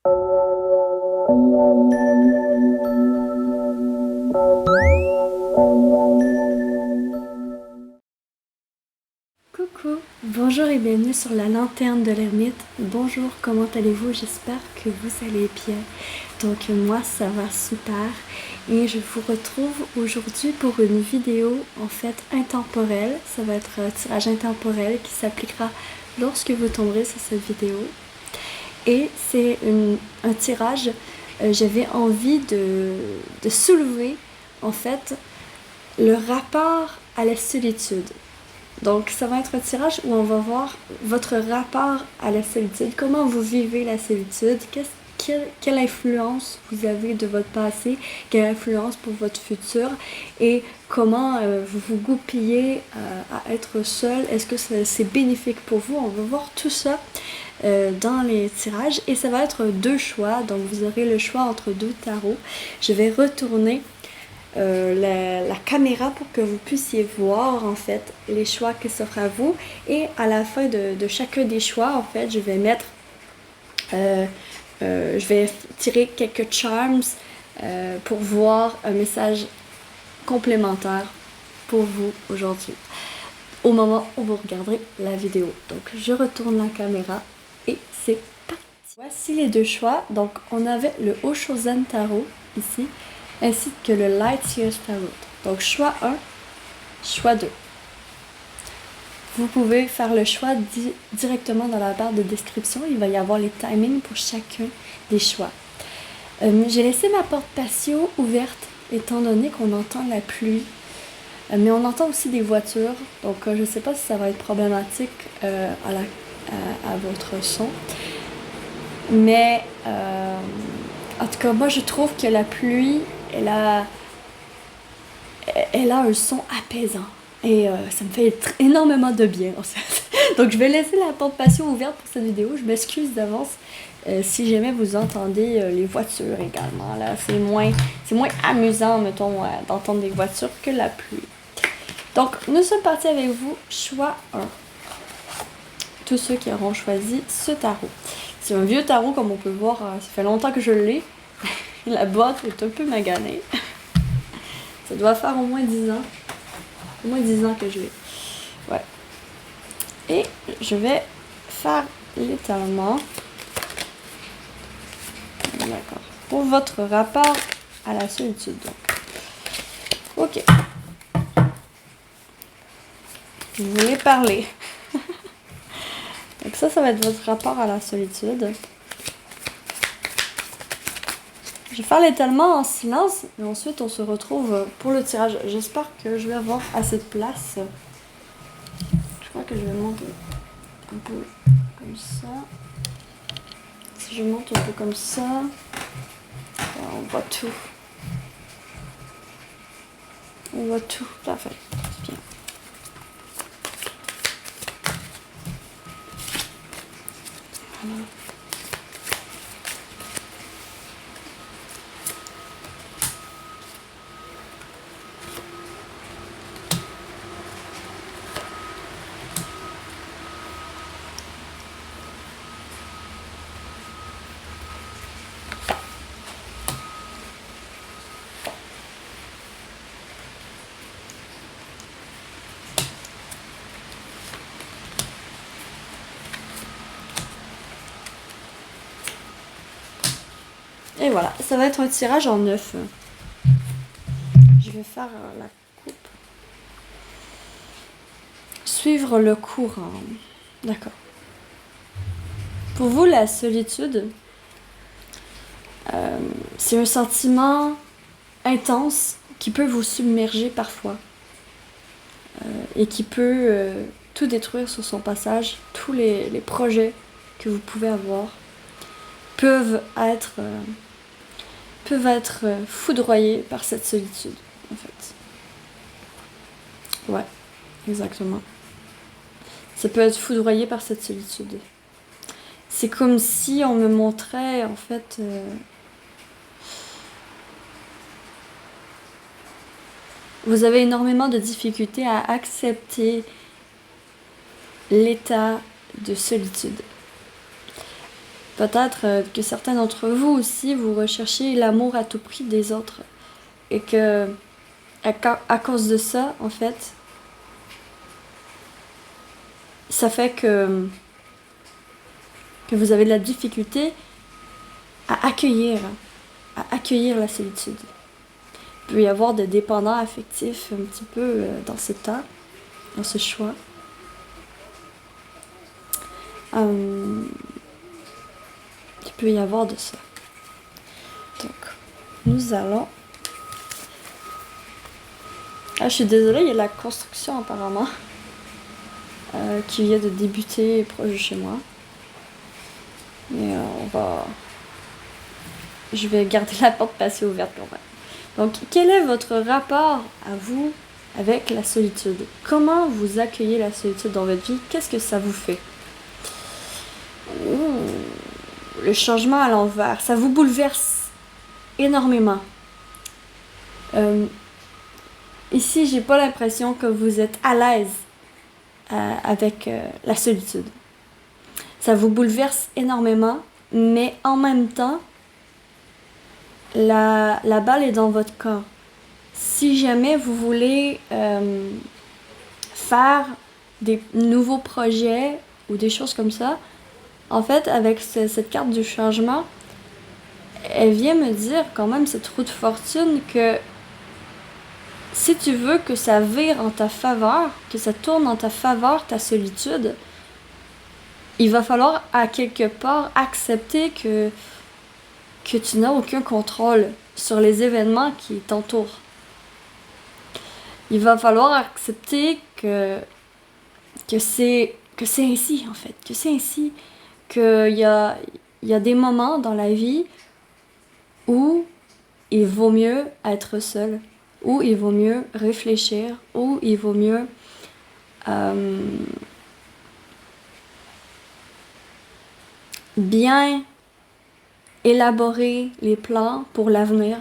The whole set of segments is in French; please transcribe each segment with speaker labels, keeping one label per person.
Speaker 1: Coucou, bonjour et bienvenue sur la lanterne de l'ermite. Bonjour, comment allez-vous? J'espère que vous allez bien. Donc moi ça va super et je vous retrouve aujourd'hui pour une vidéo en fait intemporelle. Ça va être un tirage intemporel qui s'appliquera lorsque vous tomberez sur cette vidéo. Et c'est un tirage, j'avais envie de soulever en fait le rapport à la solitude. Donc ça va être un tirage où on va voir votre rapport à la solitude, comment vous vivez la solitude, quelle influence vous avez de votre passé, quelle influence pour votre futur et comment vous vous goupillez à être seul, est-ce que c'est bénéfique pour vous? On va voir tout ça dans les tirages et ça va être deux choix, donc vous aurez le choix entre deux tarots. Je vais retourner la caméra pour que vous puissiez voir en fait les choix qui s'offrent à vous et à la fin de chacun des choix en fait je vais mettre je vais tirer quelques charms pour voir un message complémentaire pour vous aujourd'hui au moment où vous regarderez la vidéo. Donc je retourne la caméra et c'est parti. Voici les deux choix. Donc on avait le Oshozen Tarot ici ainsi que le Light Years Tarot. Donc choix 1, choix 2. Vous pouvez faire le choix directement dans la barre de description. Il va y avoir les timings pour chacun des choix. J'ai laissé ma porte patio ouverte étant donné qu'on entend la pluie. Mais on entend aussi des voitures. Donc je ne sais pas si ça va être problématique à votre son. Mais en tout cas, moi je trouve que la pluie elle a un son apaisant et ça me fait énormément de bien en fait. Donc je vais laisser la porte patio ouverte pour cette vidéo. Je m'excuse d'avance si jamais vous entendez les voitures également. Là, c'est moins amusant, mettons, d'entendre des voitures que la pluie. Donc nous sommes partis avec vous, choix 1. Tous ceux qui auront choisi ce tarot. C'est un vieux tarot comme on peut voir, ça fait longtemps que je l'ai. La boîte est un peu maganée. Ça doit faire au moins 10 ans. Au moins 10 ans que je l'ai. Ouais. Et je vais faire l'étalement. D'accord. Pour votre rapport à la solitude. Donc. Ok. Vous voulez parler. Donc ça va être votre rapport à la solitude. Je vais faire l'étalement en silence et ensuite on se retrouve pour le tirage. J'espère que je vais avoir assez de place. Je crois que je vais monter un peu comme ça. Si je monte un peu comme ça, on voit tout. On voit tout. Parfait. Bien. Voilà. Et voilà, ça va être un tirage en 9. Je vais faire la coupe. Suivre le courant. D'accord. Pour vous, la solitude, c'est un sentiment intense qui peut vous submerger parfois et qui peut tout détruire sur son passage. Tous les projets que vous pouvez avoir peuvent être foudroyés par cette solitude, en fait. Ouais, exactement. Ça peut être foudroyé par cette solitude. C'est comme si on me montrait, en fait, vous avez énormément de difficultés à accepter l'état de solitude. Peut-être que certains d'entre vous aussi, vous recherchez l'amour à tout prix des autres. Et que, à cause de ça, en fait, ça fait que vous avez de la difficulté à accueillir la solitude. Il peut y avoir des dépendants affectifs un petit peu dans ce temps, dans ce choix. Il peut y avoir de ça. Donc, nous allons... Ah, je suis désolée, il y a de la construction apparemment qui vient de débuter proche de chez moi. Mais je vais garder la porte passée ouverte quand même. Donc, quel est votre rapport à vous avec la solitude? Comment vous accueillez la solitude dans votre vie? Qu'est-ce que ça vous fait? Le changement à l'envers, ça vous bouleverse énormément. Ici, j'ai pas l'impression que vous êtes à l'aise avec la solitude. Ça vous bouleverse énormément, mais en même temps, la balle est dans votre camp. Si jamais vous voulez faire des nouveaux projets ou des choses comme ça, en fait, avec cette carte du changement, elle vient me dire quand même, cette roue de fortune, que si tu veux que ça vire en ta faveur, que ça tourne en ta faveur, ta solitude, il va falloir à quelque part accepter que tu n'as aucun contrôle sur les événements qui t'entourent. Il va falloir accepter que c'est ainsi, en fait, que c'est ainsi, qu'il y a des moments dans la vie où il vaut mieux être seul, où il vaut mieux réfléchir, où il vaut mieux bien élaborer les plans pour l'avenir,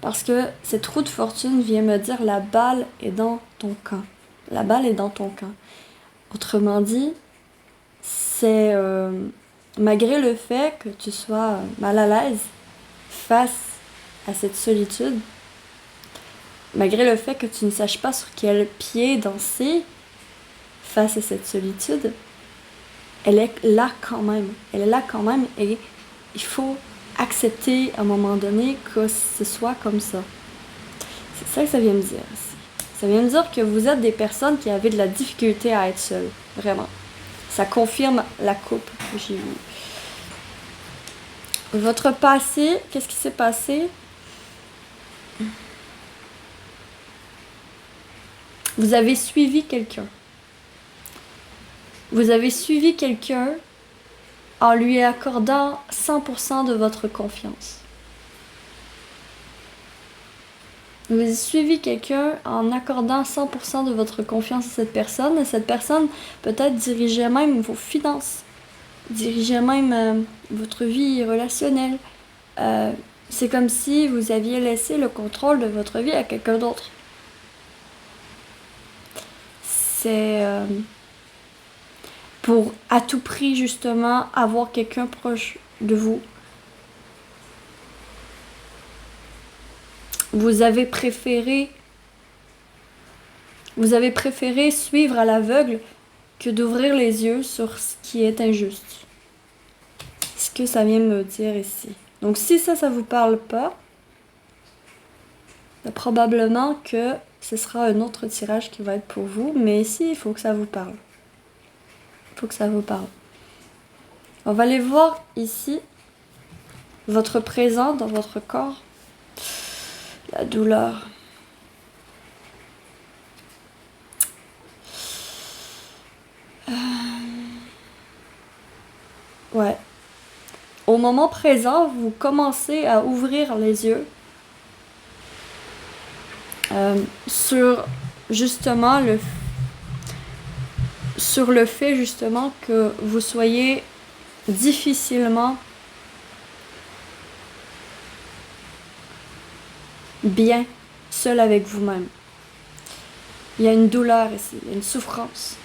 Speaker 1: parce que cette roue de fortune vient me dire la balle est dans ton camp. La balle est dans ton camp. Autrement dit, c'est malgré le fait que tu sois mal à l'aise face à cette solitude, malgré le fait que tu ne saches pas sur quel pied danser face à cette solitude, elle est là quand même. Elle est là quand même et il faut accepter à un moment donné que ce soit comme ça. C'est ça que ça vient me dire ici. Ça vient me dire que vous êtes des personnes qui avaient de la difficulté à être seules. Vraiment. Ça confirme la coupe que j'ai eue. Votre passé, qu'est-ce qui s'est passé? Vous avez suivi quelqu'un. Vous avez suivi quelqu'un en lui accordant 100% de votre confiance. Vous avez suivi quelqu'un en accordant 100% de votre confiance à cette personne, et cette personne peut-être dirigeait même vos finances, dirigeait même votre vie relationnelle. C'est comme si vous aviez laissé le contrôle de votre vie à quelqu'un d'autre. C'est pour à tout prix justement avoir quelqu'un proche de vous. Vous avez préféré suivre à l'aveugle que d'ouvrir les yeux sur ce qui est injuste. C'est ce que ça vient me dire ici. Donc si ça vous parle pas, probablement que ce sera un autre tirage qui va être pour vous, mais ici, il faut que ça vous parle. Il faut que ça vous parle. On va aller voir ici votre présent dans votre corps. La douleur. Ouais. Au moment présent, vous commencez à ouvrir les yeux sur justement le fait justement que vous soyez difficilement bien seul avec vous-même. Il y a une douleur ici, il y a une souffrance,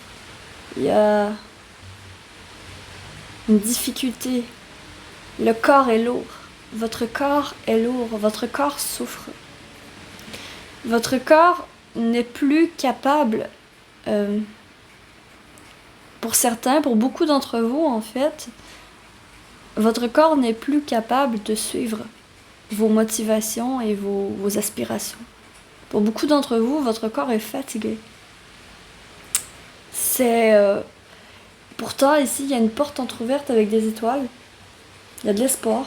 Speaker 1: il y a une difficulté Le corps est lourd. Votre corps est lourd. Votre corps souffre. Votre corps n'est plus capable, pour certains, pour beaucoup d'entre vous en fait, votre corps n'est plus capable de suivre vos motivations et vos aspirations. Pour beaucoup d'entre vous, votre corps est fatigué. Pourtant, ici, il y a une porte entrouverte avec des étoiles. Il y a de l'espoir.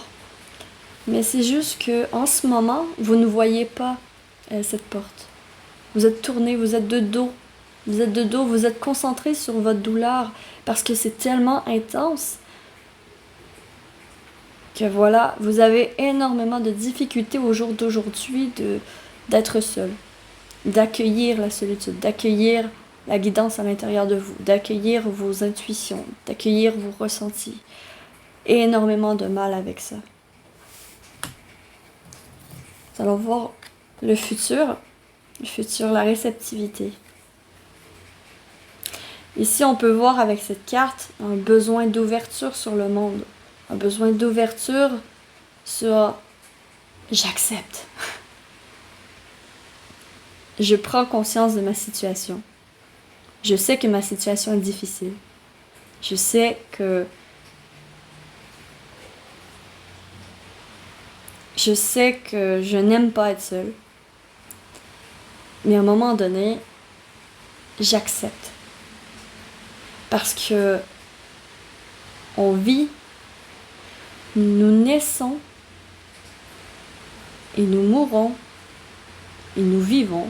Speaker 1: Mais c'est juste que en ce moment, vous ne voyez pas cette porte. Vous êtes tourné, vous êtes de dos. Vous êtes de dos, vous êtes concentré sur votre douleur parce que c'est tellement intense que voilà, vous avez énormément de difficultés au jour d'aujourd'hui d'être seul, d'accueillir la solitude, d'accueillir la guidance à l'intérieur de vous, d'accueillir vos intuitions, d'accueillir vos ressentis. Énormément de mal avec ça. Nous allons voir le futur, la réceptivité. Ici, on peut voir avec cette carte un besoin d'ouverture sur le monde. Un besoin d'ouverture sur « j'accepte ». Je prends conscience de ma situation. Je sais que ma situation est difficile. Je sais que je n'aime pas être seule. Mais à un moment donné, j'accepte. Parce que on vit, nous naissons et nous mourons et nous vivons.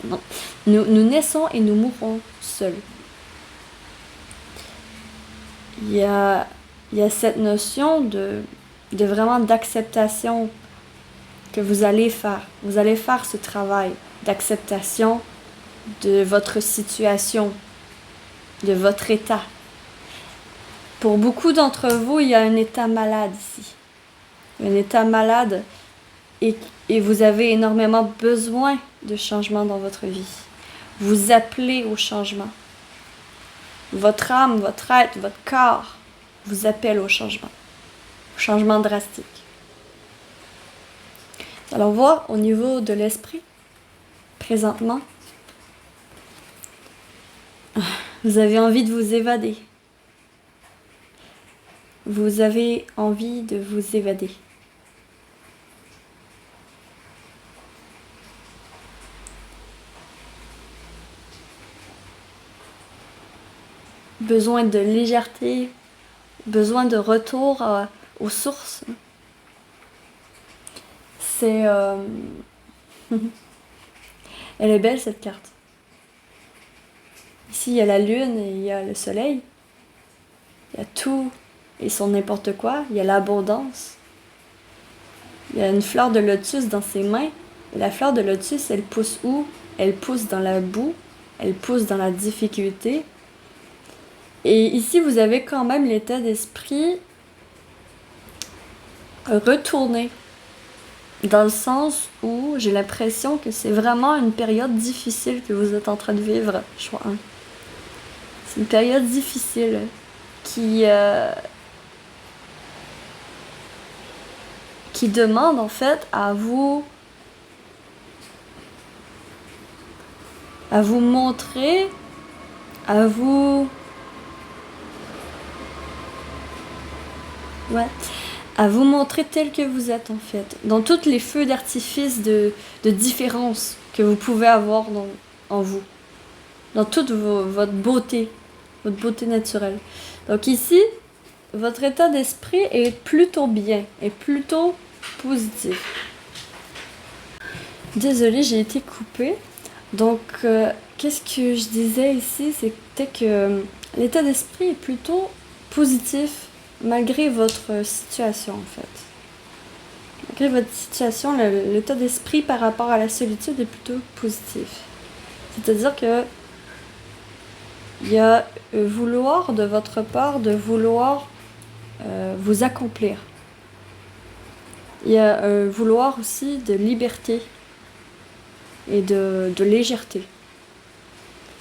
Speaker 1: Non. Nous naissons et nous mourons seuls. Il y a cette notion de vraiment d'acceptation que vous allez faire. Vous allez faire ce travail d'acceptation de votre situation, de votre état. Pour beaucoup d'entre vous, il y a un état malade ici. Un état malade et vous avez énormément besoin de changement dans votre vie. Vous appelez au changement. Votre âme, votre être, votre corps vous appelle au changement. Au changement drastique. Alors, voir au niveau de l'esprit, présentement, vous avez envie de vous évader. Vous avez envie de vous évader. Besoin de légèreté, besoin de retour aux sources. C'est... Elle est belle cette carte. Ici, il y a la lune et il y a le soleil. Il y a tout et son n'importe quoi. Il y a l'abondance. Il y a une fleur de lotus dans ses mains. Et la fleur de lotus, elle pousse où? Elle pousse dans la boue. Elle pousse dans la difficulté. Et ici, vous avez quand même l'état d'esprit retourné. Dans le sens où j'ai l'impression que c'est vraiment une période difficile que vous êtes en train de vivre, choix 1. C'est une période difficile qui demande en fait à vous montrer, à vous montrer tel que vous êtes en fait, dans tous les feux d'artifice de différence que vous pouvez avoir en vous, dans toute votre beauté naturelle. Donc ici, votre état d'esprit est plutôt bien, est plutôt positif. Désolée, j'ai été coupée. Donc, qu'est-ce que je disais ici, c'était que l'état d'esprit est plutôt positif malgré votre situation en fait. Malgré votre situation, l'état d'esprit par rapport à la solitude est plutôt positif. C'est-à-dire que il y a vouloir de votre part de vouloir vous accomplir. Il y a vouloir aussi de liberté et de légèreté.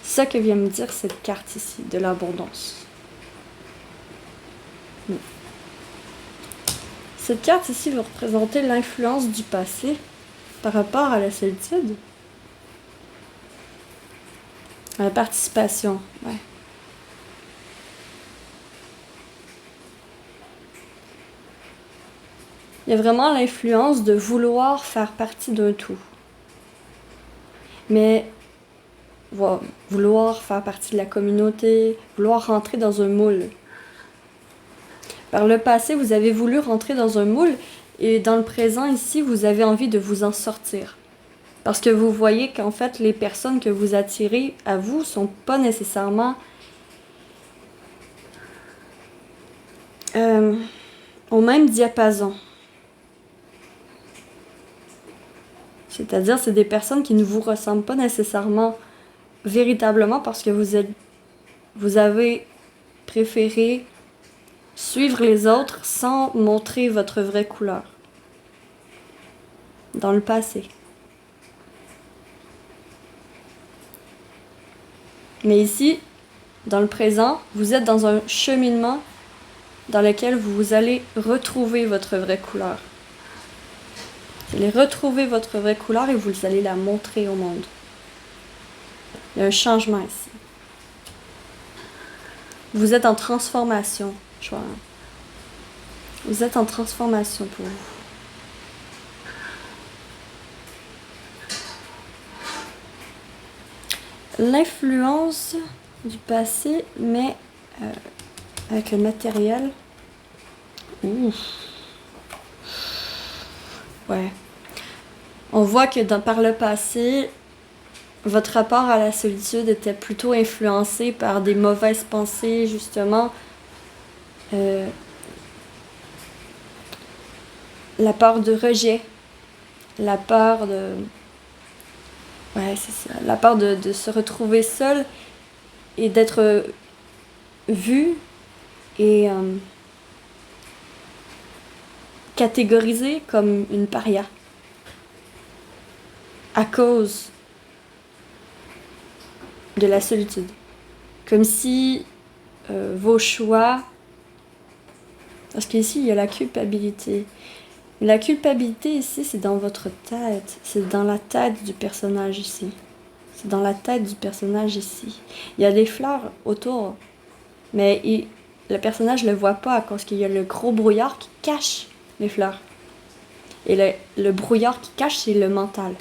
Speaker 1: C'est ça que vient me dire cette carte ici, de l'abondance. Cette carte ici va représenter l'influence du passé par rapport à la solitude. À la participation, ouais. Il y a vraiment l'influence de vouloir faire partie d'un tout. Mais vouloir faire partie de la communauté, vouloir rentrer dans un moule. Par le passé, vous avez voulu rentrer dans un moule et dans le présent, ici, vous avez envie de vous en sortir. Parce que vous voyez qu'en fait, les personnes que vous attirez à vous sont pas nécessairement au même diapason. C'est-à-dire, c'est des personnes qui ne vous ressemblent pas nécessairement véritablement parce que vous avez préféré suivre les autres sans montrer votre vraie couleur dans le passé. Mais ici, dans le présent, vous êtes dans un cheminement dans lequel vous allez retrouver votre vraie couleur. Vous allez retrouver votre vraie couleur et vous allez la montrer au monde. Il y a un changement ici. Vous êtes en transformation. Vous êtes en transformation pour vous. L'influence du passé, mais avec le matériel. Ouh. Ouais. On voit que par le passé, votre rapport à la solitude était plutôt influencé par des mauvaises pensées, justement. La peur de rejet, la peur de... Ouais, c'est ça. La peur de se retrouver seul et d'être vu et catégorisé comme une paria à cause de la solitude. Comme si vos choix... Parce qu'ici, il y a la culpabilité. La culpabilité ici, c'est dans votre tête. C'est dans la tête du personnage ici. C'est dans la tête du personnage ici. Il y a des fleurs autour, mais le personnage ne le voit pas à cause qu'il y a le gros brouillard qui cache les fleurs. Et le brouillard qui cache, c'est le mental.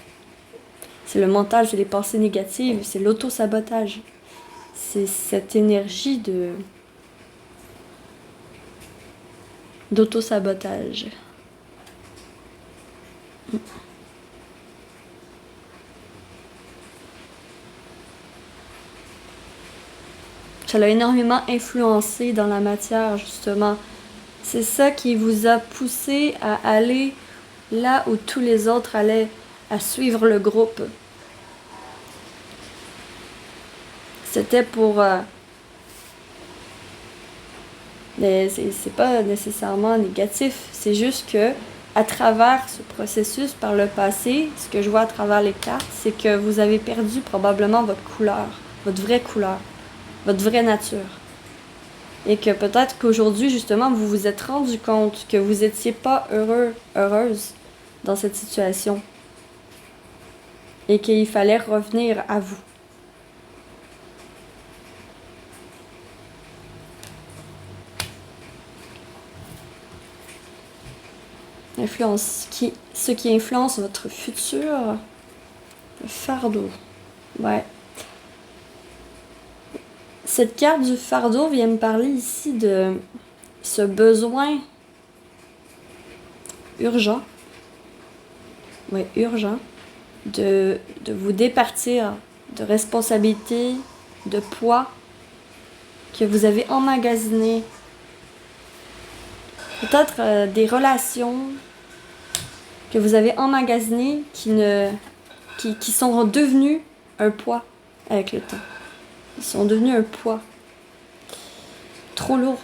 Speaker 1: C'est le mental, c'est les pensées négatives, c'est l'auto-sabotage. C'est cette énergie d'auto-sabotage. Ça l'a énormément influencé dans la matière, justement. C'est ça qui vous a poussé à aller là où tous les autres allaient, à suivre le groupe. C'était pour... mais c'est pas nécessairement négatif, c'est juste que à travers ce processus par le passé, ce que je vois à travers les cartes, c'est que vous avez perdu probablement votre couleur, votre vraie nature. Et que peut-être qu'aujourd'hui, justement, vous vous êtes rendu compte que vous n'étiez pas heureuse dans cette situation. Et qu'il fallait revenir à vous. Ce qui influence votre futur, le fardeau. Ouais. Cette carte du fardeau vient me parler ici de ce besoin urgent, de vous départir de responsabilités, de poids que vous avez emmagasiné. Peut-être des relations que vous avez emmagasinées qui sont devenues un poids avec le temps. Ils sont devenus un poids. Trop lourd.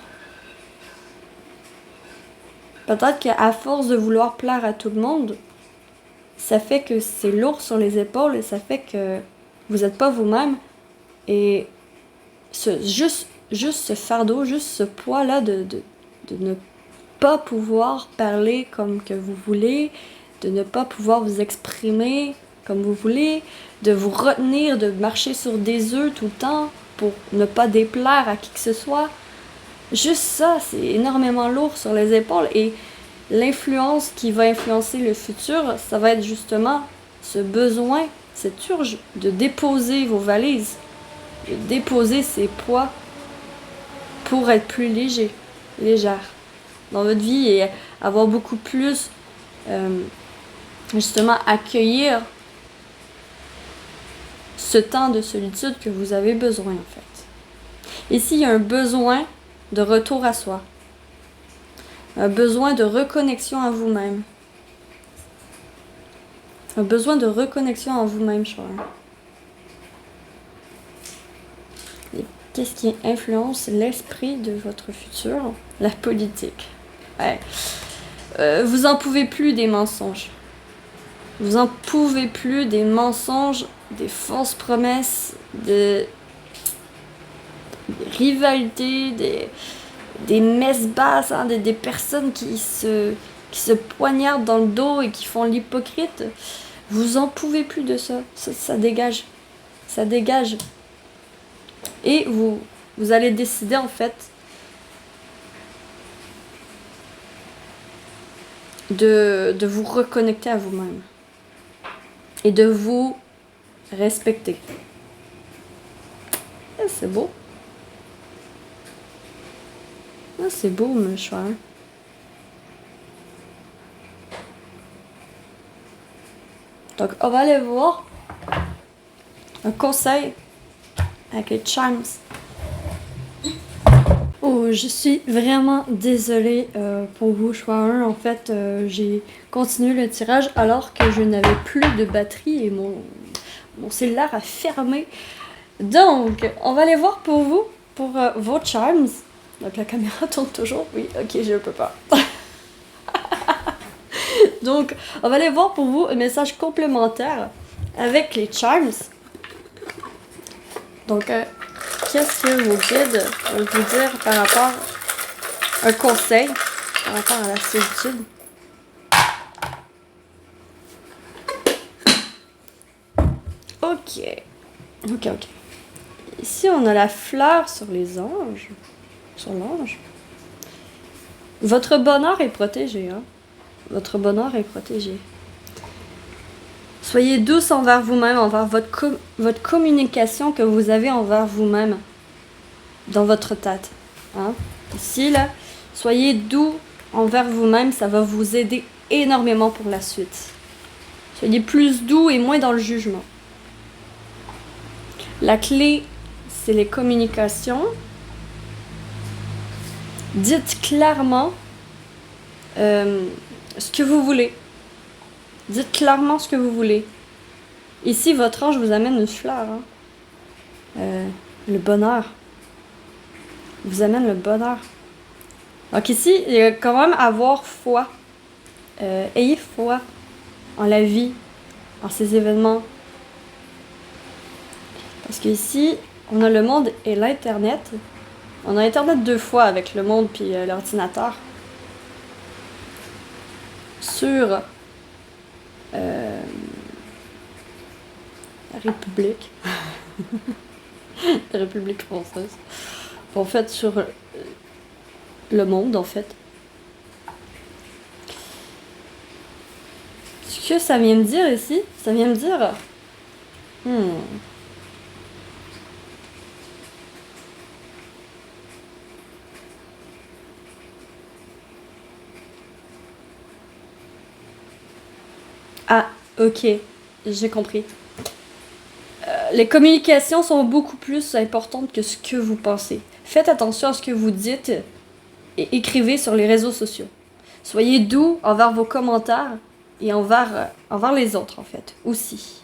Speaker 1: Peut-être qu'à force de vouloir plaire à tout le monde, ça fait que c'est lourd sur les épaules et ça fait que vous n'êtes pas vous-même. Et juste ce fardeau, juste ce poids-là de ne pas pouvoir parler comme que vous voulez, de ne pas pouvoir vous exprimer comme vous voulez, de vous retenir, de marcher sur des œufs tout le temps pour ne pas déplaire à qui que ce soit. Juste ça, c'est énormément lourd sur les épaules et l'influence qui va influencer le futur, ça va être justement ce besoin, cette urge de déposer vos valises, de déposer ces poids pour être plus légère dans votre vie et avoir beaucoup plus, justement, accueillir ce temps de solitude que vous avez besoin, en fait. Ici, il y a un besoin de retour à soi, un besoin de reconnexion à vous-même, un besoin de reconnexion à vous-même, je crois. Et qu'est-ce qui influence l'esprit de votre futur? La politique. Ouais. Vous en pouvez plus des mensonges. Vous en pouvez plus des mensonges, des fausses promesses, des rivalités, des messes basses, hein, des personnes qui se poignardent dans le dos et qui font l'hypocrite. Vous en pouvez plus de ça. Ça dégage. Ça dégage. Et vous allez décider, en fait, de vous reconnecter à vous-même. Et de vous respecter. Ah, c'est beau. Ah, c'est beau, mon choix. Donc, on va aller voir un conseil avec les charms. Oh, je suis vraiment désolée pour vous, choix 1. En fait, j'ai continué le tirage alors que je n'avais plus de batterie et mon cellulaire a fermé. Donc, on va aller voir pour vous, pour vos charms. Donc, la caméra tourne toujours. Oui, ok, je peux pas. Donc, on va aller voir pour vous un message complémentaire avec les charms. Donc, qu'est-ce que vos guides veulent vous dire par rapport à un conseil par rapport à la solitude? Ok. Ici, on a la fleur sur les anges. Sur l'ange. Votre bonheur est protégé, hein? Votre bonheur est protégé. Soyez douce envers vous-même, envers votre communication que vous avez envers vous-même dans votre tête. Hein? Ici, là, soyez doux envers vous-même, ça va vous aider énormément pour la suite. Soyez plus doux et moins dans le jugement. La clé, c'est les communications. Dites clairement ce que vous voulez. Dites clairement ce que vous voulez. Ici, votre ange vous amène une fleur. Hein? Le bonheur. Il vous amène le bonheur. Donc ici, il y a quand même avoir foi. Ayez foi en la vie, en ces événements. Parce qu'ici, on a le monde et l'Internet. On a Internet 2 fois avec le monde puis l'ordinateur. Sur la République. La République française. En fait, sur le monde, en fait. Ce que ça vient me dire ici, ça vient me dire... Ah, ok, j'ai compris. Les communications sont beaucoup plus importantes que ce que vous pensez. Faites attention à ce que vous dites et écrivez sur les réseaux sociaux. Soyez doux envers vos commentaires et envers les autres, en fait, aussi.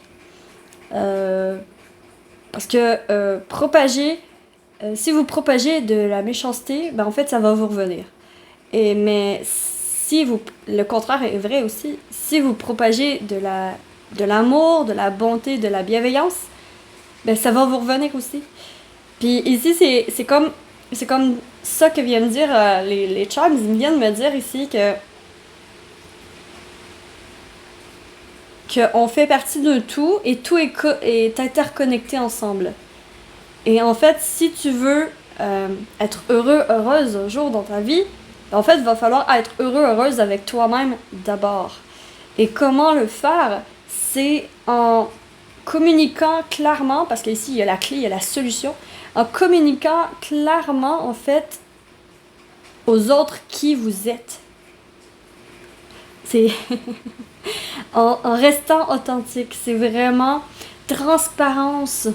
Speaker 1: Parce que si vous propagez de la méchanceté, ben en fait, ça va vous revenir. Mais le contraire est vrai aussi, si vous propagez de l'amour, de la bonté, de la bienveillance, ben ça va vous revenir aussi. Puis ici, c'est comme c'est comme ça que viennent dire les chimes. Ils viennent me dire ici qu'on fait partie d'un tout et tout est interconnecté ensemble. Et en fait, si tu veux être heureux, heureuse un jour dans ta vie, en fait, il va falloir être heureux, heureuse avec toi-même d'abord. Et comment le faire? C'est en communiquant clairement, parce qu'ici, il y a la clé, il y a la solution, en communiquant clairement, en fait, aux autres qui vous êtes. C'est en restant authentique. C'est vraiment transparence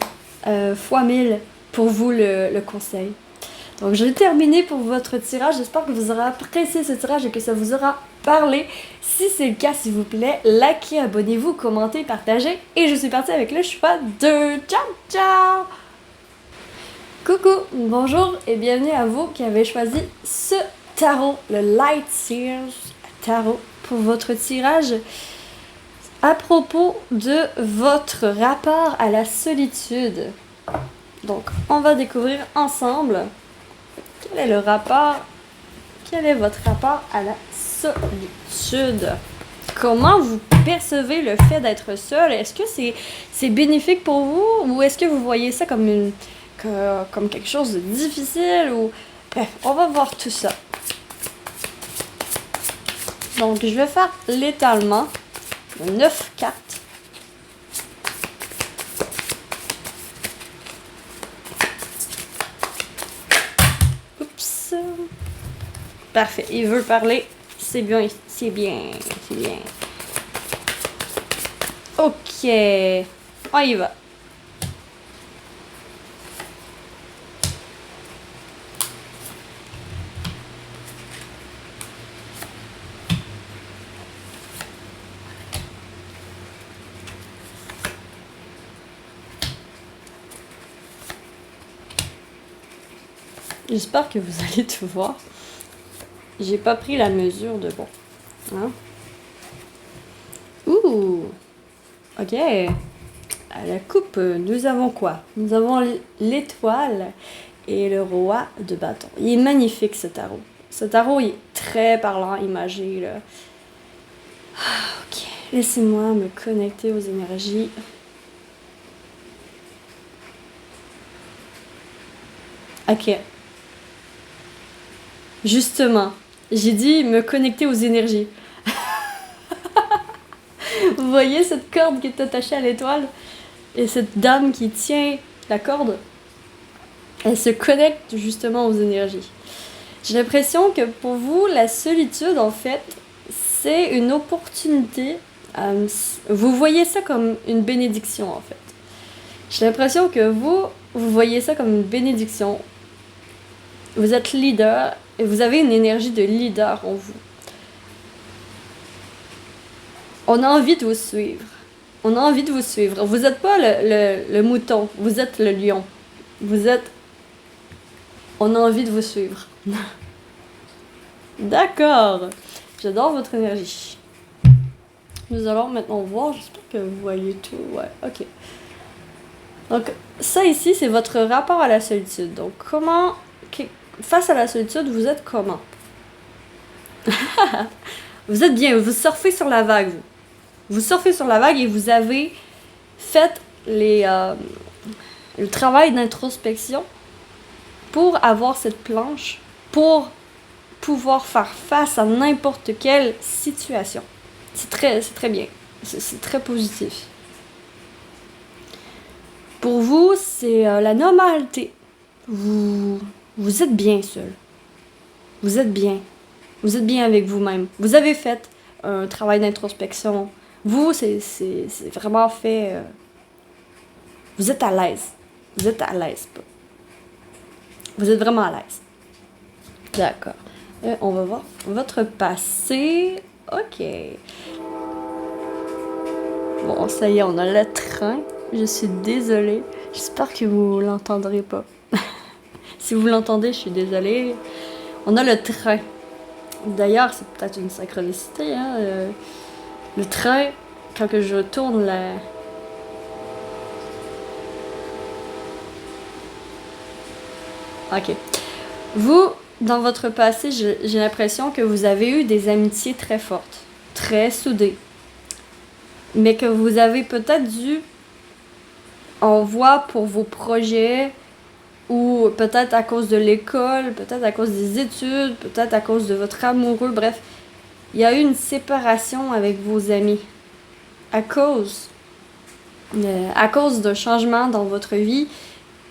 Speaker 1: fois 1000 pour vous le conseil. Donc, j'ai terminé pour votre tirage. J'espère que vous aurez apprécié ce tirage et que ça vous aura parlé. Si c'est le cas, s'il vous plaît, likez, abonnez-vous, commentez, partagez. Et je suis partie avec le choix de ciao, ciao! Coucou, bonjour et bienvenue à vous qui avez choisi ce tarot, le Light Seers Tarot, pour votre tirage à propos de votre rapport à la solitude. Donc, on va découvrir ensemble quel est votre rapport à la solitude. Comment vous percevez le fait d'être seul? Est-ce que c'est bénéfique pour vous ou est-ce que vous voyez ça comme comme quelque chose de difficile ou... Bref, on va voir tout ça. Donc, je vais faire l'étalement de 9 cartes. Oups. Parfait, il veut parler. C'est bien, c'est bien, c'est bien. Ok, on y va. J'espère que vous allez tout voir. J'ai pas pris la mesure de bon. Hein? Ouh! Ok. À la coupe, nous avons quoi? Nous avons l'étoile et le roi de bâton. Il est magnifique ce tarot. Ce tarot il est très parlant, imagé. Là. Ok. Laissez-moi me connecter aux énergies. Ok. Justement, j'ai dit me connecter aux énergies. Vous voyez cette corde qui est attachée à l'étoile? Et cette dame qui tient la corde, elle se connecte justement aux énergies. J'ai l'impression que pour vous, la solitude, en fait, c'est une opportunité. Vous voyez ça comme une bénédiction, en fait. J'ai l'impression que vous voyez ça comme une bénédiction. Vous êtes leader et vous avez une énergie de leader en vous. On a envie de vous suivre. On a envie de vous suivre. Vous n'êtes pas le mouton, vous êtes le lion. Vous êtes... On a envie de vous suivre. D'accord. J'adore votre énergie. Nous allons maintenant voir. J'espère que vous voyez tout. Ouais, ok. Donc, ça ici, c'est votre rapport à la solitude. Donc, comment... Face à la solitude, vous êtes comment? Vous êtes bien, vous surfez sur la vague, vous. Vous surfez sur la vague et vous avez fait le travail d'introspection pour avoir cette planche, pour pouvoir faire face à n'importe quelle situation. C'est très bien. C'est très positif. Pour vous, c'est la normalité. Vous êtes bien seul. Vous êtes bien. Vous êtes bien avec vous-même. Vous avez fait un travail d'introspection. Vous, c'est vraiment fait... vous êtes à l'aise. Vous êtes à l'aise. Vous êtes vraiment à l'aise. D'accord. On va voir votre passé. Ok. Bon, ça y est, on a le train. Je suis désolée. J'espère que vous l'entendrez pas. Si vous l'entendez, je suis désolée. On a le train. D'ailleurs, c'est peut-être une synchronicité. Hein? Le train, quand que je tourne la... Ok. Vous, dans votre passé, j'ai l'impression que vous avez eu des amitiés très fortes, très soudées, mais que vous avez peut-être dû en voir pour vos projets, ou peut-être à cause de l'école, peut-être à cause des études, peut-être à cause de votre amoureux, bref, il y a eu une séparation avec vos amis à cause, d'un changement dans votre vie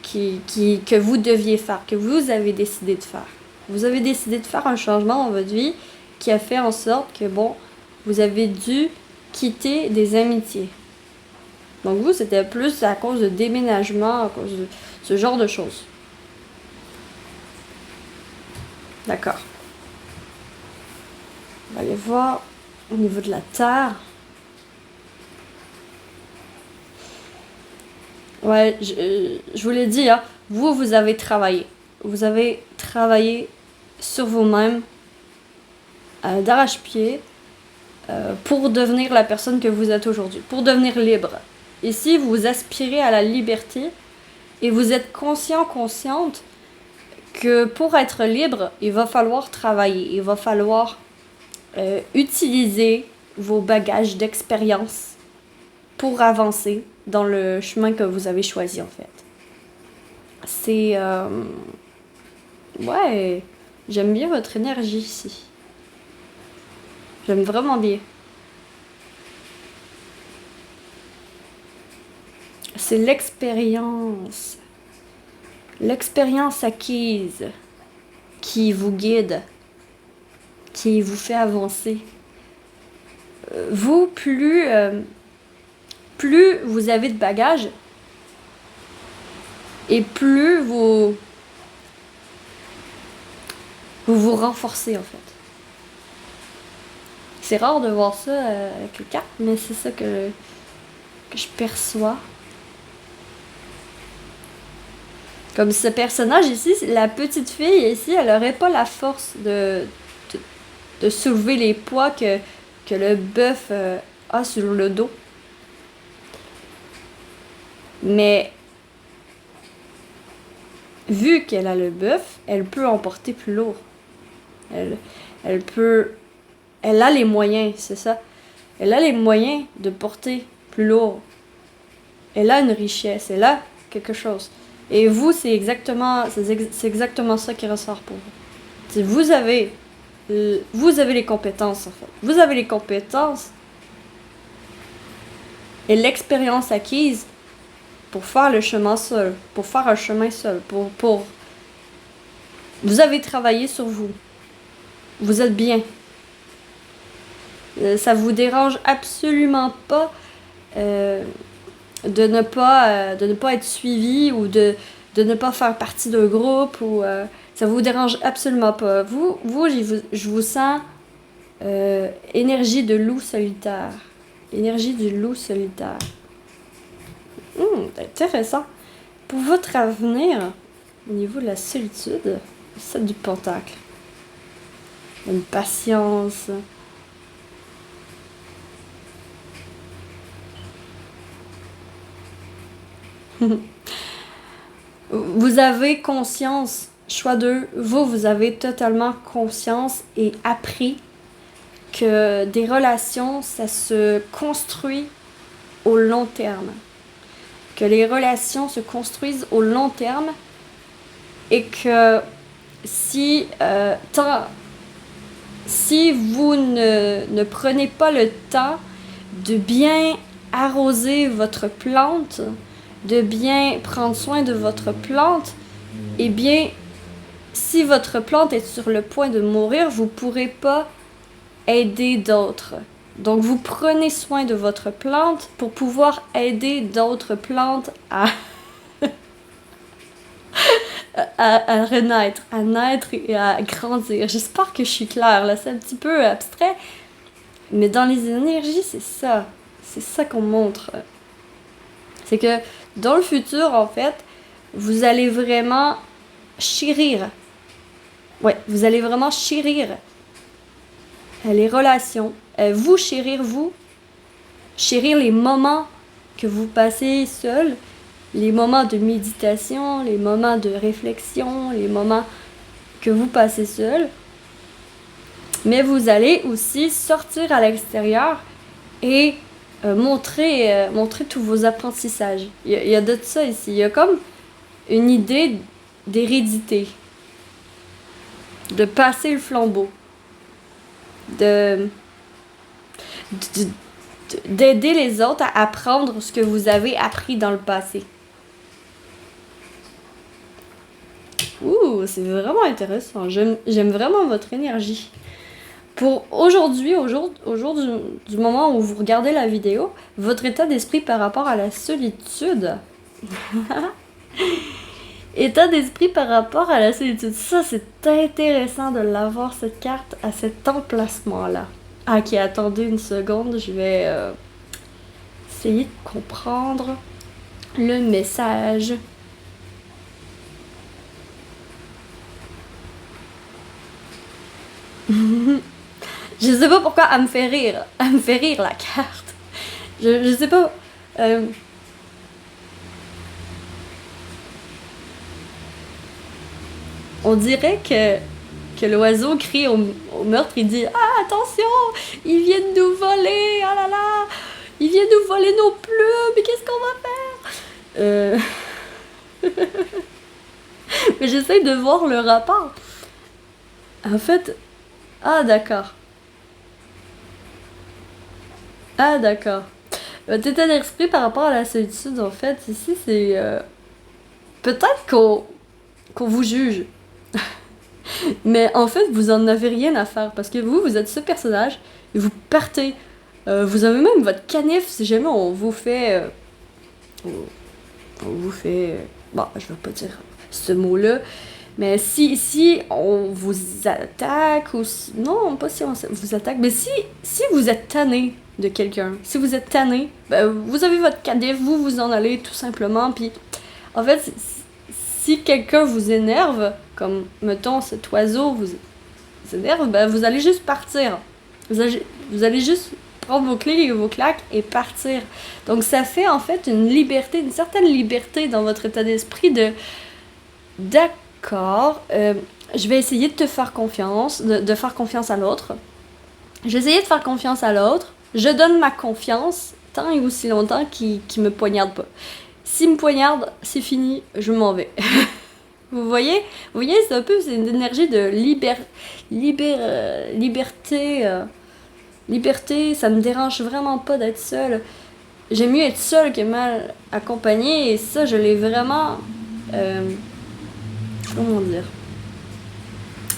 Speaker 1: que vous deviez faire, que vous avez décidé de faire. Vous avez décidé de faire un changement dans votre vie qui a fait en sorte que, bon, vous avez dû quitter des amitiés. Donc vous, c'était plus à cause de déménagement, à cause de ce genre de choses. D'accord. On va aller voir au niveau de la terre. Ouais, je vous l'ai dit, hein, vous avez travaillé. Vous avez travaillé sur vous-même, d'arrache-pied, pour devenir la personne que vous êtes aujourd'hui, pour devenir libre. Ici, vous aspirez à la liberté et vous êtes consciente que pour être libre, il va falloir travailler, il va falloir utiliser vos bagages d'expérience pour avancer dans le chemin que vous avez choisi en fait. C'est... ouais, j'aime bien votre énergie ici. J'aime vraiment bien. C'est l'expérience. L'expérience acquise qui vous guide, qui vous fait avancer. Vous, plus vous avez de bagages, et plus vous renforcez en fait. C'est rare de voir ça avec le cap, mais c'est ça que je perçois. Comme ce personnage ici, la petite fille ici, elle aurait pas la force de soulever les poids que le bœuf a sur le dos. Mais vu qu'elle a le bœuf, elle peut emporter plus lourd. Elle a les moyens, c'est ça. Elle a les moyens de porter plus lourd. Elle a une richesse, elle a quelque chose. Et vous, c'est exactement ça qui ressort pour vous. Vous avez les compétences, en fait. Vous avez les compétences et l'expérience acquise pour faire le chemin seul, pour faire un chemin seul, pour... Vous avez travaillé sur vous. Vous êtes bien. Ça vous dérange absolument pas de ne pas être suivi ou de ne pas faire partie d'un groupe ou ça vous dérange absolument pas. Vous je vous sens énergie de loup solitaire. Énergie du loup solitaire. Intéressant. Pour votre avenir, au niveau de la solitude, c'est du pentacle. Une patience. Vous avez conscience, choix 2, vous avez totalement conscience et appris que des relations, ça se construit au long terme. Que les relations se construisent au long terme et que si vous ne prenez pas le temps de bien arroser votre plante, de bien prendre soin de votre plante, eh bien, si votre plante est sur le point de mourir, vous ne pourrez pas aider d'autres. Donc, vous prenez soin de votre plante pour pouvoir aider d'autres plantes à renaître, à naître et à grandir. J'espère que je suis claire, là, c'est un petit peu abstrait, mais dans les énergies, c'est ça qu'on montre. C'est que dans le futur, en fait, vous allez vraiment chérir. Ouais, vous allez vraiment chérir les relations. Vous, chérir les moments que vous passez seul, les moments de méditation, les moments de réflexion, les moments que vous passez seul. Mais vous allez aussi sortir à l'extérieur et montrer tous vos apprentissages. Il y a de ça ici. Il y a comme une idée d'hérédité, de passer le flambeau, d'aider les autres à apprendre ce que vous avez appris dans le passé. Ouh, c'est vraiment intéressant. J'aime vraiment votre énergie. Pour aujourd'hui, au jour du moment où vous regardez la vidéo, votre état d'esprit par rapport à la solitude. État d'esprit par rapport à la solitude. Ça, c'est intéressant de l'avoir, cette carte, à cet emplacement-là. Ah, ok, attendez une seconde, je vais essayer de comprendre le message. Je sais pas pourquoi elle me fait rire. Elle me fait rire, la carte. Je sais pas. On dirait que l'oiseau crie au meurtre, il dit « Ah, attention, ils viennent nous voler, ah là là, ils viennent nous voler nos plumes, mais qu'est-ce qu'on va faire? » Mais j'essaie de voir le rapport. En fait, ah d'accord. Ah d'accord. Votre état d'esprit par rapport à la solitude, en fait, ici, c'est... peut-être qu'on vous juge. Mais en fait, vous en avez rien à faire parce que vous êtes ce personnage et vous partez. Vous avez même votre canif si jamais on vous fait. On vous fait. Bon, je vais pas dire ce mot-là. Mais si on vous attaque ou. Non, pas si on vous attaque. Mais si vous êtes tanné de quelqu'un, si vous êtes tanné, ben, vous avez votre canif, vous en allez tout simplement. Puis en fait, si quelqu'un vous énerve, comme, mettons, cet oiseau vous énerve, ben vous allez juste partir. Vous allez juste prendre vos clés et vos claques et partir. Donc ça fait en fait une liberté, une certaine liberté dans votre état d'esprit de... D'accord, je vais essayer de te faire confiance, de faire confiance à l'autre. Je vais essayer de faire confiance à l'autre. Je donne ma confiance tant et aussi longtemps qu'il me poignarde pas. S'il me poignarde, c'est fini, je m'en vais. Vous voyez, c'est un peu c'est une énergie de liberté. Liberté, ça me dérange vraiment pas d'être seule. J'aime mieux être seule que mal accompagnée. Et ça, je l'ai vraiment... comment dire?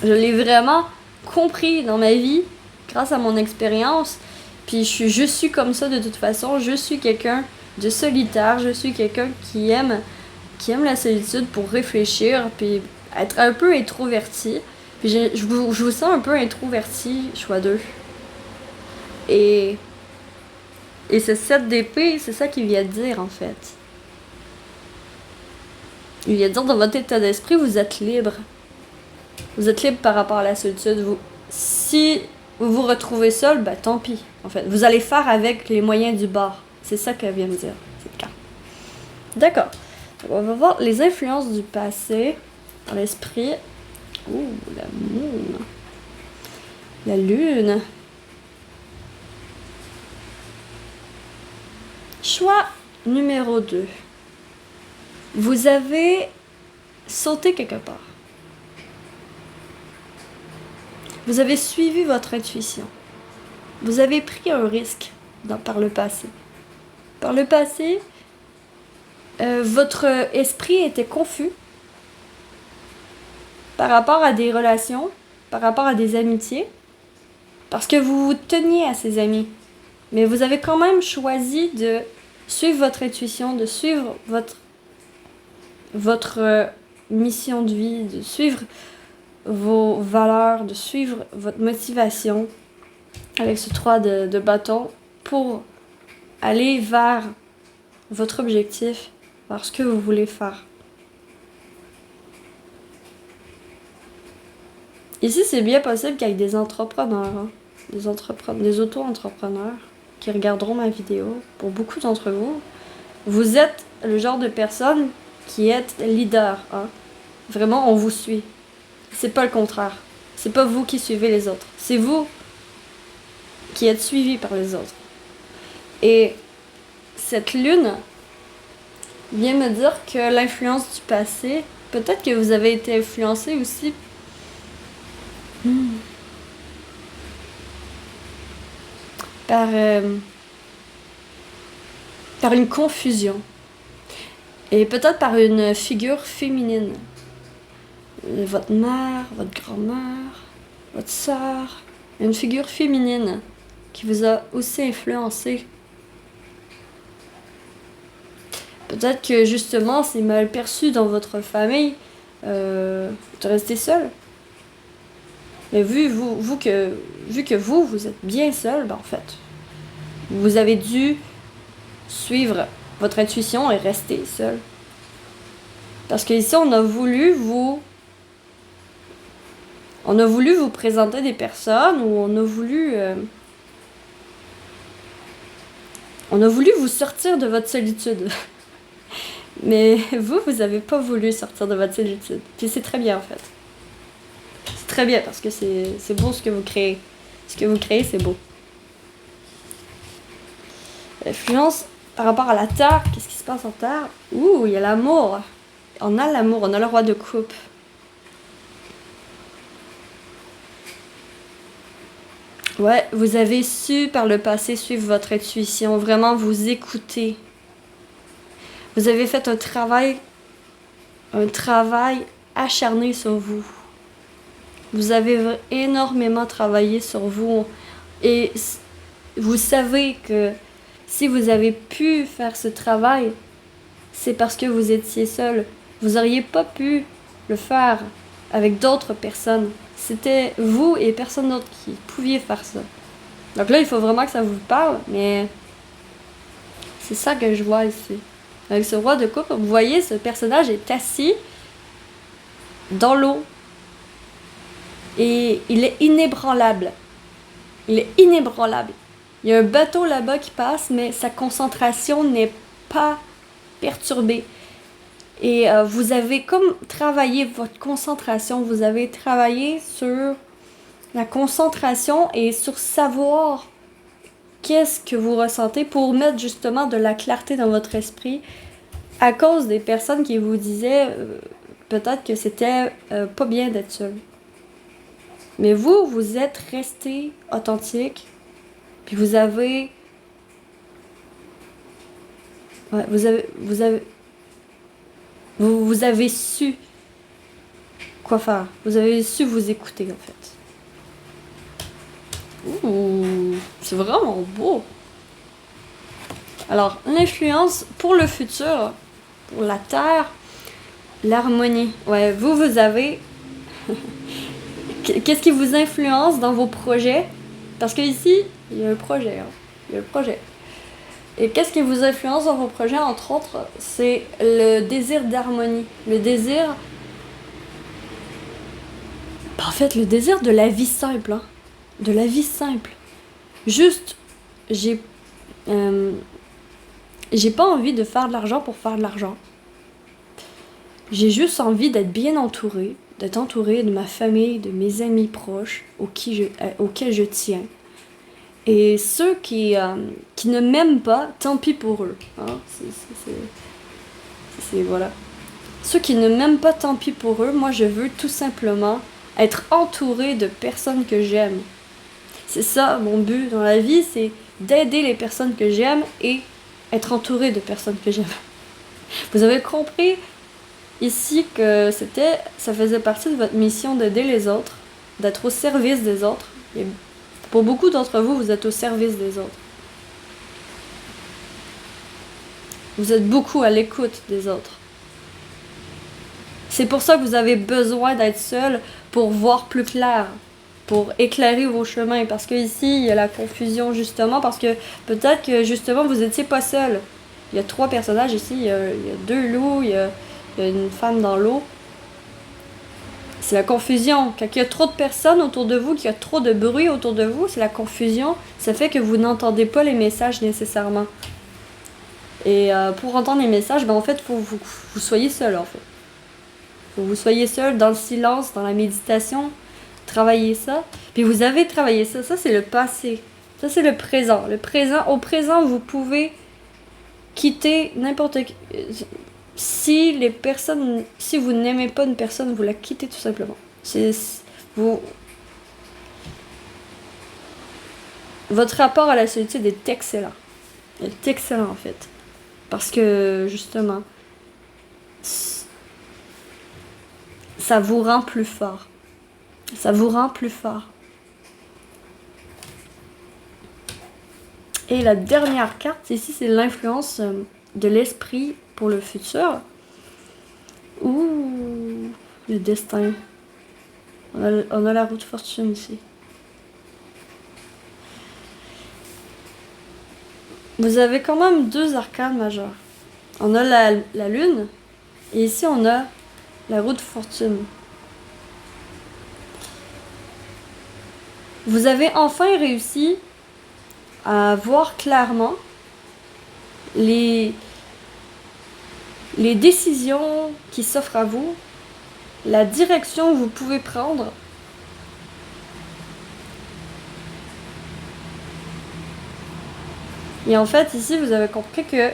Speaker 1: Je l'ai vraiment compris dans ma vie grâce à mon expérience. Puis je suis comme ça de toute façon. Je suis quelqu'un de solitaire, je suis quelqu'un qui aime la solitude pour réfléchir, puis être un peu introverti. Puis je vous sens un peu introverti, choix 2. Et ce 7 d'épée, c'est ça qu'il vient de dire en fait. Il vient de dire dans votre état d'esprit, vous êtes libre. Vous êtes libre par rapport à la solitude. Si vous vous retrouvez seul, ben tant pis. En fait, vous allez faire avec les moyens du bord. C'est ça qu'elle vient de dire, cette carte. D'accord. On va voir les influences du passé dans l'esprit. Ouh, la moon. La lune. Choix numéro 2. Vous avez sauté quelque part. Vous avez suivi votre intuition. Vous avez pris un risque par le passé. Par le passé, votre esprit était confus par rapport à des relations, par rapport à des amitiés, parce que vous vous teniez à ces amis. Mais vous avez quand même choisi de suivre votre intuition, de suivre votre mission de vie, de suivre vos valeurs, de suivre votre motivation avec ce 3 de bâton pour aller vers votre objectif, vers ce que vous voulez faire. Ici, c'est bien possible qu'avec des entrepreneurs, des auto-entrepreneurs qui regarderont ma vidéo, pour beaucoup d'entre vous, vous êtes le genre de personne qui est leader. Hein? Vraiment, on vous suit. C'est pas le contraire. C'est pas vous qui suivez les autres. C'est vous qui êtes suivis par les autres. Et cette lune vient me dire que l'influence du passé, peut-être que vous avez été influencé aussi par, par une confusion. Et peut-être par une figure féminine. Votre mère, votre grand-mère, votre sœur. Une figure féminine qui vous a aussi influencé. Peut-être que justement c'est mal perçu dans votre famille de rester seul. Mais vu que vous êtes bien seul, ben en fait, vous avez dû suivre votre intuition et rester seul. Parce qu'ici, on a voulu vous présenter des personnes ou on a voulu vous sortir de votre solitude. Mais vous avez pas voulu sortir de votre solitude. Puis c'est très bien en fait. C'est très bien parce que c'est beau ce que vous créez. Ce que vous créez, c'est beau. L'influence par rapport à la Terre, qu'est-ce qui se passe en Terre? Ouh, il y a l'amour. On a l'amour, on a le roi de coupe. Ouais, vous avez su par le passé suivre votre intuition, vraiment vous écouter. Vous avez fait un travail acharné sur vous. Vous avez énormément travaillé sur vous et vous savez que si vous avez pu faire ce travail, c'est parce que vous étiez seul. Vous n'auriez pas pu le faire avec d'autres personnes. C'était vous et personne d'autre qui pouviez faire ça. Donc là, il faut vraiment que ça vous parle, mais c'est ça que je vois ici. Avec ce roi de coupe, vous voyez, ce personnage est assis dans l'eau. Et il est inébranlable. Il est inébranlable. Il y a un bateau là-bas qui passe, mais sa concentration n'est pas perturbée. Et vous avez comme travaillé votre concentration. Vous avez travaillé sur la concentration et sur savoir qu'est-ce que vous ressentez pour mettre justement de la clarté dans votre esprit à cause des personnes qui vous disaient peut-être que c'était pas bien d'être seul. Mais vous êtes resté authentique, puis vous avez su quoi faire. Vous avez su vous écouter en fait. Ouh, c'est vraiment beau. Alors, l'influence pour le futur, pour la Terre, l'harmonie. Ouais, vous avez... Qu'est-ce qui vous influence dans vos projets? Parce que ici, il y a un projet. Hein. Il y a un projet. Et qu'est-ce qui vous influence dans vos projets, entre autres? C'est le désir d'harmonie. Le désir... En fait, le désir de la vie simple. Hein. De la vie simple. Juste, j'ai pas envie de faire de l'argent pour faire de l'argent. J'ai juste envie d'être bien entourée, d'être entourée de ma famille, de mes amis proches auxquels je tiens. Et ceux qui ne m'aiment pas, tant pis pour eux. Hein? Voilà. Ceux qui ne m'aiment pas, tant pis pour eux. Moi, je veux tout simplement être entourée de personnes que j'aime. C'est ça, mon but dans la vie, c'est d'aider les personnes que j'aime et être entourée de personnes que j'aime. Vous avez compris ici que ça faisait partie de votre mission d'aider les autres, d'être au service des autres. Et pour beaucoup d'entre vous, vous êtes au service des autres. Vous êtes beaucoup à l'écoute des autres. C'est pour ça que vous avez besoin d'être seul pour voir plus clair, pour éclairer vos chemins. Parce que ici, il y a la confusion justement, parce que peut-être que justement, vous n'étiez pas seul. Il y a 3 personnages ici, il y a 2 loups, il y a une femme dans l'eau. C'est la confusion. Quand il y a trop de personnes autour de vous, qu'il y a trop de bruit autour de vous, c'est la confusion. Ça fait que vous n'entendez pas les messages nécessairement. Et pour entendre les messages, en fait, il faut que vous soyez seul, en fait. que vous soyez seul, dans le silence, dans la méditation. Travaillez ça. Puis vous avez travaillé ça. Ça, c'est le passé. Ça, c'est le présent. Le présent, au présent, vous pouvez quitter n'importe qui. Si les personnes, si vous n'aimez pas une personne, vous la quittez tout simplement. Vous, votre rapport à la solitude est excellent. Il est excellent en fait. Parce que justement, ça vous rend plus fort. Ça vous rend plus fort. Et la dernière carte ici, c'est l'influence de l'esprit pour le futur. Ouh, le destin. On a la roue de fortune ici. Vous avez quand même deux arcanes majeures. On a la lune, et ici on a la roue de fortune. Vous avez enfin réussi à voir clairement les décisions qui s'offrent à vous, la direction que vous pouvez prendre. Et en fait, ici, vous avez compris que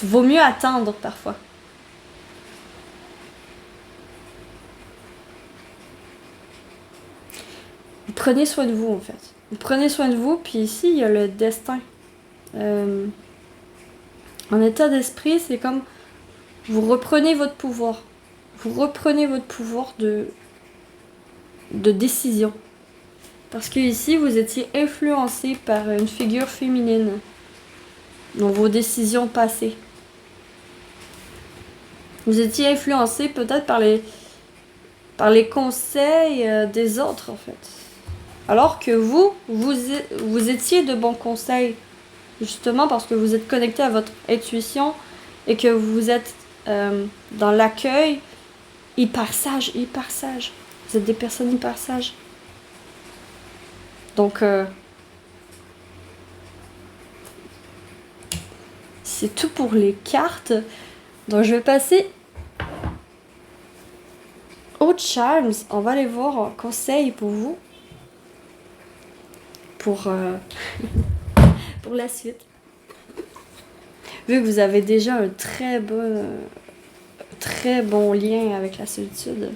Speaker 1: vaut mieux attendre parfois. Vous prenez soin de vous, en fait. Vous prenez soin de vous, puis ici, il y a le destin. En état d'esprit, c'est comme vous reprenez votre pouvoir. Vous reprenez votre pouvoir de décision. Parce que ici, vous étiez influencé par une figure féminine dans vos décisions passées. Vous étiez influencé peut-être par les conseils des autres, en fait. Alors que vous étiez de bons conseils, justement parce que vous êtes connecté à votre intuition et que vous êtes dans l'accueil hyper sage, hyper sage. Vous êtes des personnes hyper sages. Donc, c'est tout pour les cartes. Donc, je vais passer aux charms. On va aller voir un conseil pour vous. Pour la suite. Vu que vous avez déjà un très bon lien avec la solitude,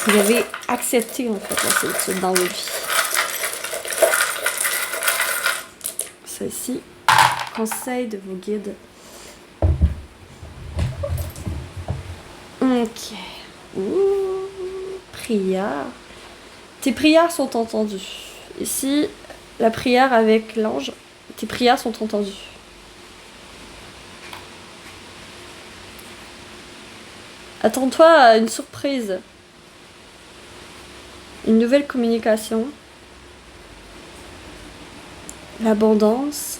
Speaker 1: vous avez accepté en fait la solitude dans votre vie. Ceci, conseil de vos guides. Ok. Ouh, prière. Tes prières sont entendues. Ici, la prière avec l'ange, tes prières sont entendues. Attends-toi à une surprise. Une nouvelle communication. L'abondance.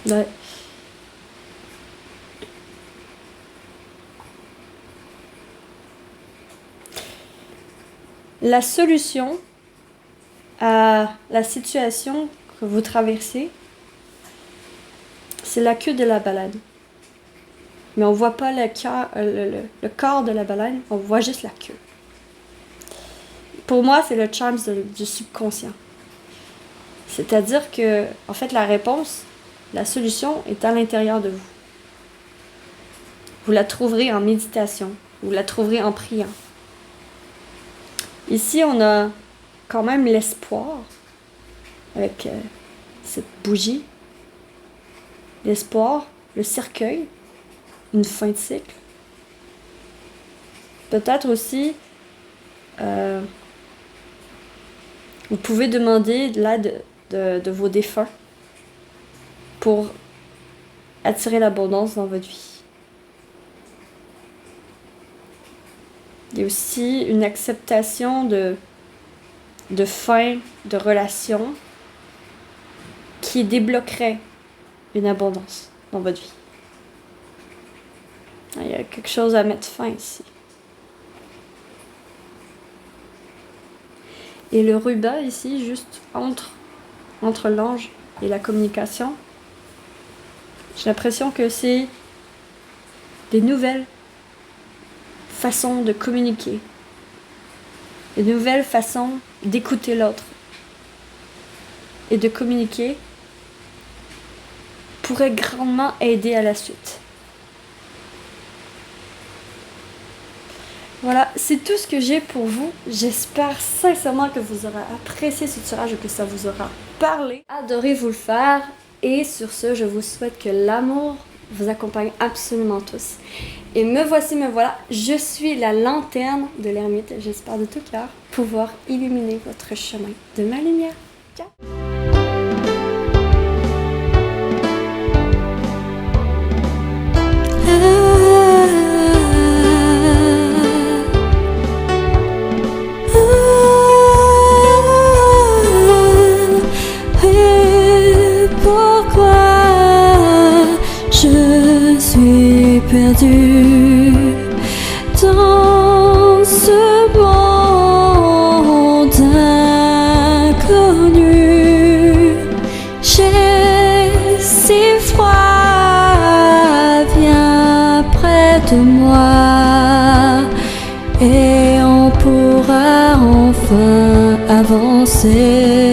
Speaker 1: Ouais. La solution à la situation que vous traversez, c'est la queue de la baleine. Mais on voit pas le corps de la baleine, on voit juste la queue. Pour moi, c'est le charm du subconscient. C'est-à-dire que, en fait, la réponse, la solution est à l'intérieur de vous. Vous la trouverez en méditation, vous la trouverez en priant. Ici, on a quand même l'espoir avec cette bougie. L'espoir, le cercueil, une fin de cycle. Peut-être aussi, vous pouvez demander l'aide de vos défunts pour attirer l'abondance dans votre vie. Il y a aussi une acceptation de fin de relation qui débloquerait une abondance dans votre vie. Il y a quelque chose à mettre fin ici. Et le ruban ici, juste entre l'ange et la communication, j'ai l'impression que c'est des nouvelles façons de communiquer, des nouvelles façons d'écouter l'autre et de communiquer pourrait grandement aider à la suite. Voilà, c'est tout ce que j'ai pour vous. J'espère sincèrement que vous aurez apprécié ce tirage et que ça vous aura parlé. Adorez vous le faire. Et sur ce, je vous souhaite que l'amour vous accompagne absolument tous. Et me voici, me voilà. Je suis la lanterne de l'ermite. J'espère de tout cœur pouvoir illuminer votre chemin de ma lumière. Ciao!
Speaker 2: Je suis perdue dans ce monde inconnu. J'ai si froid, viens près de moi et on pourra enfin avancer.